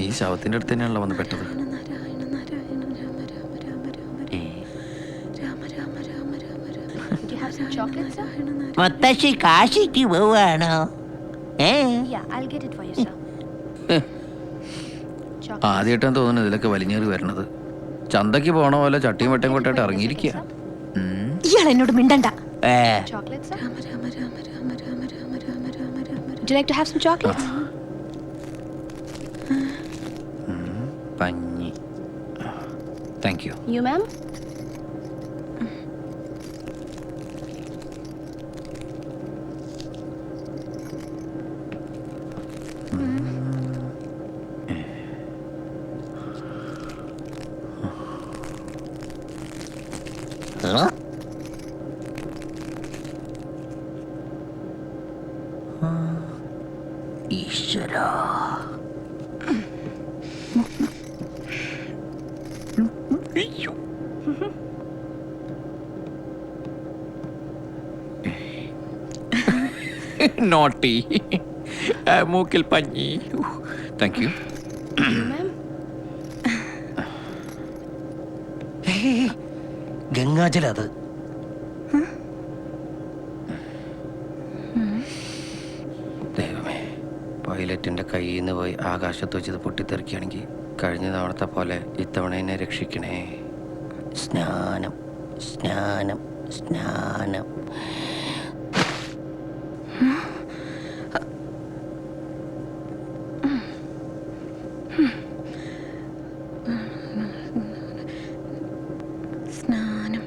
ഈ ശവത്തിന്റെ അടുത്ത് തന്നെയാണല്ലോ വന്ന് പെട്ടത്. മുത്തശ്ശി കാശിക്ക് പോവാണോ? ആദ്യമായിട്ടാണ് തോന്നുന്നു ഇതിലൊക്കെ വലിഞ്ഞേറി വരണത്. ചന്തക്ക് പോണ പോലെ ചട്ടിയും വെട്ടയും കൊട്ടായിട്ട് ഇറങ്ങിയിരിക്കുക. ഇയാൾ എന്നോട് മിണ്ടണ്ട. Would you like to have some chocolates? പഞ്ഞി. Thank you. You, ma'am? ഈശ്വരാ, നോട്ടി. മൂക്കിൽ പഞ്ഞി. Thank you. ഗംഗാജല അത്. ദൈവമേ, പൈലറ്റിന്റെ കയ്യിൽ നിന്ന് പോയി ആകാശത്ത് വെച്ചത് പൊട്ടിത്തെറിക്കുകയാണെങ്കിൽ കഴിഞ്ഞ തവണത്തെ പോലെ ഇത്തവണ എന്നെ രക്ഷിക്കണേ. സ്നാനം സ്നാനം സ്നാനം. സ്നാനം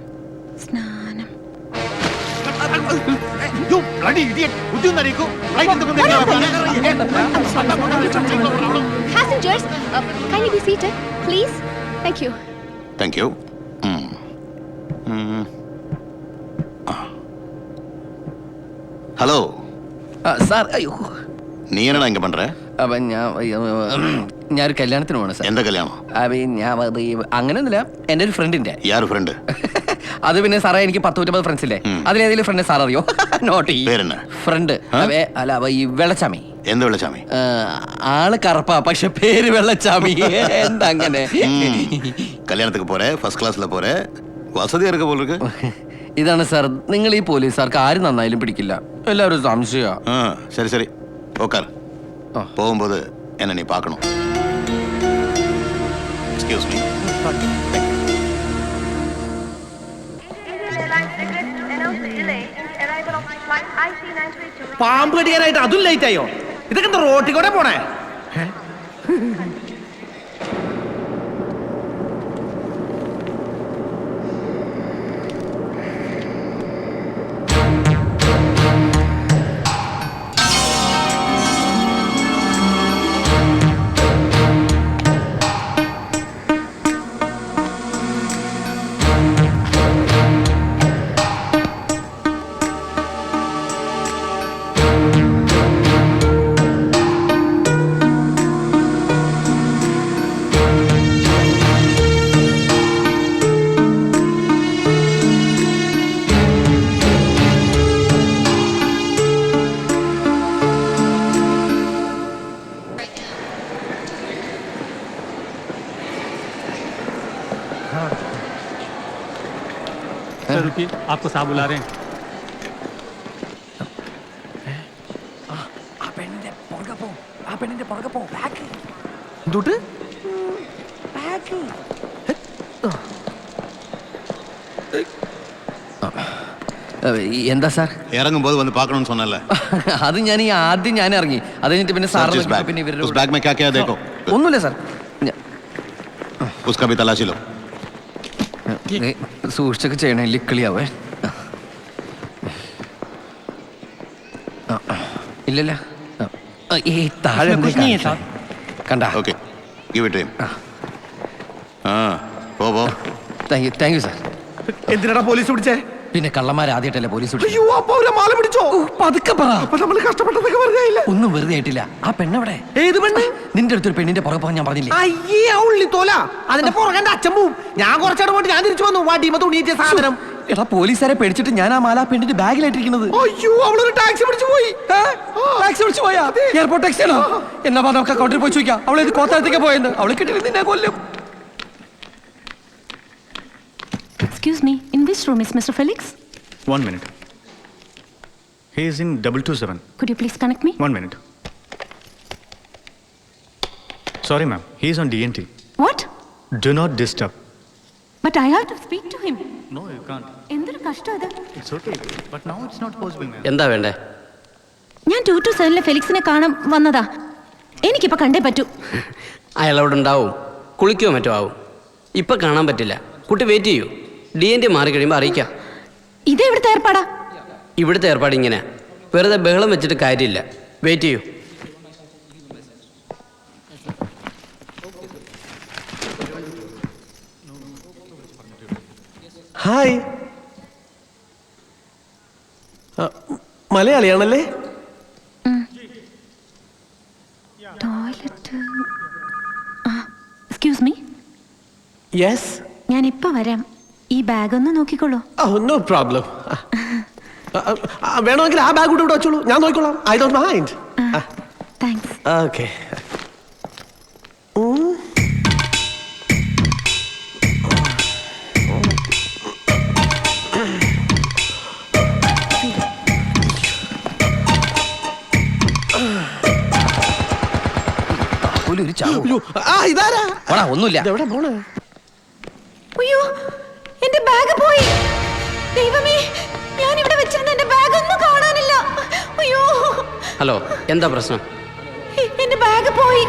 സ്നാനം. Passengers, kindly be seated, please. Thank you. Thank you. Hello sir. അയ്യോ, നീ എന്നടാ ഇങ്ങ പண்ற? അപ്പം ഞാനൊരു കല്യാണത്തിന് പോകണം സാർ. എന്താ കല്യാണം? അങ്ങനെയൊന്നുമില്ല, എൻ്റെ ഒരു ഫ്രണ്ടിന്റെ. യാർ ഫ്രണ്ട്? അത് പിന്നെ സാറേ, എനിക്ക് 10-20 ഫ്രണ്ട്സ് ഇല്ലേ, അതിലേതെങ്കിലും ഫ്രണ്ട് സാർ അറിയോ? Not friend. അല്ല, ഈ വെള്ളച്ചാമി. എന്ത് വെള്ളച്ചാമി? ആള് കറുപ്പാ, പക്ഷെ പേര് വെള്ളച്ചാമി. എന്താ അങ്ങനെ? കല്യാണத்துக்கு പോരെ, ഫസ്റ്റ് ക്ലാസ്സിലെ പോരെ, വസതിയാ இருக்க போல இருக்கு. ഇതാണ് സാർ, നിങ്ങൾ ഈ പോലീസുകാർക്ക് ആരും നന്നായാലും പിടിക്കില്ല, എല്ലാവരും സംശയ. ശരി ശരി, ഓക്കാർ. പോകുമ്പോൾ എന്നെ നീ പാക്കണം. Excuse me. പാമ്പ് കടിക്കാനായിട്ട് അതും ലേറ്റ് ആയോ? ഇതൊക്കെ എന്താ റോട്ടിൽ കൂടെ പോണേ? रुकिए, आपको साहब बुला रहे हैं. എന്താ സാർ? ഇറങ്ങുമ്പോൾ വന്ന് പാക്കണമെന്ന് சொன்னல. അത് ഞാൻ ആദ്യം ഞാൻ ഇറങ്ങി, അത് കഴിഞ്ഞിട്ട് പിന്നെ സാർ പിന്നെ ഇവരുടെ उस बैग में क्या क्या देखो. ഒന്നുമില്ല സാർ. उसका भी तलाशी लो. സൂക്ഷിച്ചൊക്കെ ചെയ്യണേ, ലിക്കിളിയാവേ. ഇല്ലല്ല, ഈ താഴെ കണ്ട. Okay, give it him. പോ. Thank you sir. എന്തിനാ പോലീസ് പിടിച്ചേ? പിന്നെ കള്ളന്മാർ ആദ്യമായിട്ടല്ലേ പോലീസ് പിടിച്ചു. അയ്യോ, അപ്പൊ അവരെ മാല പിടിച്ചോ? പതുക്കെ പറ. അപ്പൊ നമ്മള് കഷ്ടപ്പെട്ടതൊക്കെ വെറുതെ ആയില്ല. ഒന്നും വെറുതെ ആയിട്ടില്ല. ആ പെണ്ണെവിടെ? ഏത് പെണ്ണ്? നിന്റെ അടുത്തൊരു പെണ്ണിന്റെ പുറകെ പോകാൻ ഞാൻ പറഞ്ഞില്ലേ? അയ്യേ, ഉള്ളി തോല. അതിന്റെ പുറകെ അച്ഛൻ പോവും. ഞാൻ കുറച്ചാട് പോയിട്ട് ഞാൻ തിരിച്ചു വന്നു. വാട്ടിമ തുണിയിച്ച സാധനം. എടാ പോലീസുകാരെ പേടിച്ചിട്ട് ഞാൻ ആ മാല പെണ്ണിന്റെ ബാഗിലായിട്ടിരിക്കുന്നത്. അയ്യോ അവളൊരു ടാക്സി പിടിച്ചു പോയി. ടാക്സി വിളിച്ചു പോയാ? എയർപോർട്ട് ടാക്സി ആണോ? എന്നാ പറഞ്ഞ നമുക്ക് അക്കൗണ്ടിൽ പോയി ചോദിക്കാം. അവളെ ഇത് കോത്താഴത്തേക്ക് പോയെന്ന്. അവളെ കിട്ടിയിട്ട് നിന്നെ കൊല്ലും. Excuse me, in which room is Mr. Felix? 1 minute. He is in 227. Could you please connect me? 1 minute. Sorry, ma'am. He is on DNT. What? Do not disturb. But I have to speak to him. No, you can't. എന്തൊരു കഷ്ടം അത്. It's okay. But now it's not possible, ma'am. എന്താ വേണ്ടേ? ഞാൻ 227 ഫെലിക്സിനെ കാണാൻ വന്നതാ. എനിക്കിപ്പോ കണ്ടേ പറ്റൂ. അയാൾ അവിടെ ഉണ്ടാവും, കുളിക്കോ മറ്റോ ആവും. ഇപ്പൊ കാണാൻ പറ്റില്ല. കുട്ടി വെയിറ്റ് ചെയ്യൂ. DNT മാറി കഴിയുമ്പോൾ അറിയിക്കാം. ഇത് എവിടുത്തെ ഏർപ്പാടാ? ഇവിടുത്തെ ഏർപ്പാട് ഇങ്ങനെ വെറുതെ ബഹളം വെച്ചിട്ട് കാര്യമില്ല. വെയിറ്റ് ചെയ്യൂ. ഹായ്. മലയാളിയാണല്ലേ? ടോയ്ലറ്റ്. Excuse me, yes. ഞാൻ ഇപ്പൊ വരാം. ഈ ബാഗ് ഒന്ന് നോക്കിക്കോളൂ. No problem. വേണമെങ്കിൽ ആ ബാഗ് കൂടെ ഇവിടെ വെച്ചോളൂ, ഞാൻ നോക്കിക്കോളാം. I don't mind. Thanks. Okay. ഒരു ചാവും. ഇതാരാ? ഒന്നുമില്ല. എവിടെ പോണേ? അയ്യോ, എന്റെ ബാഗ് പോയി. ദൈവമേ, ഞാൻ ഇവിടെ വെച്ചിരുന്ന എന്റെ ബാഗ് ഒന്നും കാണാനില്ല. അയ്യോ, ഹലോ, എന്താ പ്രശ്നം? എന്റെ ബാഗ് പോയി.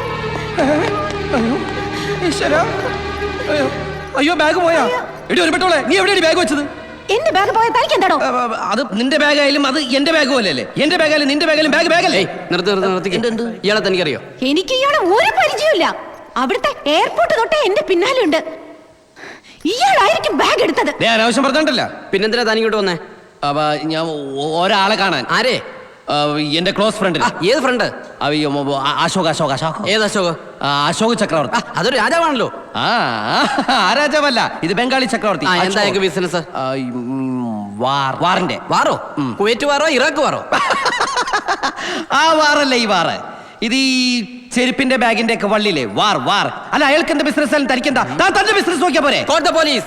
അയ്യോ ബാഗ് പോയാ? എടി ഒരു പെട്ടോളെ, നീ എവിടെയാണ് ബാഗ് വെച്ചത്? എന്റെ ബാഗ് പോയ തനിക്ക് എന്താണോ? അത് നിന്റെ ബാഗായാലും അത് എന്റെ ബാഗ് പോലെയല്ലേ? എന്റെ ബാഗായാലും നിന്റെ ബാഗായാലും ബാഗ് ബാഗല്ലേ? നിർത്തി. ഇയാളെ തനിക്കറിയോ? എനിക്ക് ഇയാളെ ഒരു പരിചയമില്ല. അവിടുത്തെ എയർപോർട്ട് തൊട്ടേ എന്റെ പിന്നാലുണ്ട്. ഇയാളായിരിക്കും ബാഗ് എടുത്തത്. അനാവശ്യം പറഞ്ഞിട്ടില്ല. പിന്നെന്തിനാ താൻ ഇങ്ങോട്ട് വന്നേ? ഞാൻ ഒരാളെ കാണാൻ. ആരെ? എന്റെ ക്ലോസ് ഫ്രണ്ട്. ഏത് ഫ്രണ്ട്? ഏത് അശോക്? അശോക് ചക്രവർത്തി. അതൊരു രാജാവാണല്ലോ. ആ രാജാവല്ല, ഇത് ബംഗാളി ചക്രവർത്തി. എന്താ ബിസിനസ്? വാറിന്റെ. വാറോ? കുവൈറ്റ് വാറോ ഇറാഖ് വാറോ? ആ വാറല്ല ഈ വാറ്. ഇത് ഈ ചെരുപ്പിന്റെ ബാഗിന്റെ ഒക്കെ വള്ളിയില്ലേ? വാർ. അല്ല, അയാൾക്ക് എന്റെ ബിസിനസ് തനിക്കെന്താ? തന്റെ ബിസിനസ് നോക്കിയാ പോരെ? കോട്ട് ദ പോലീസ്.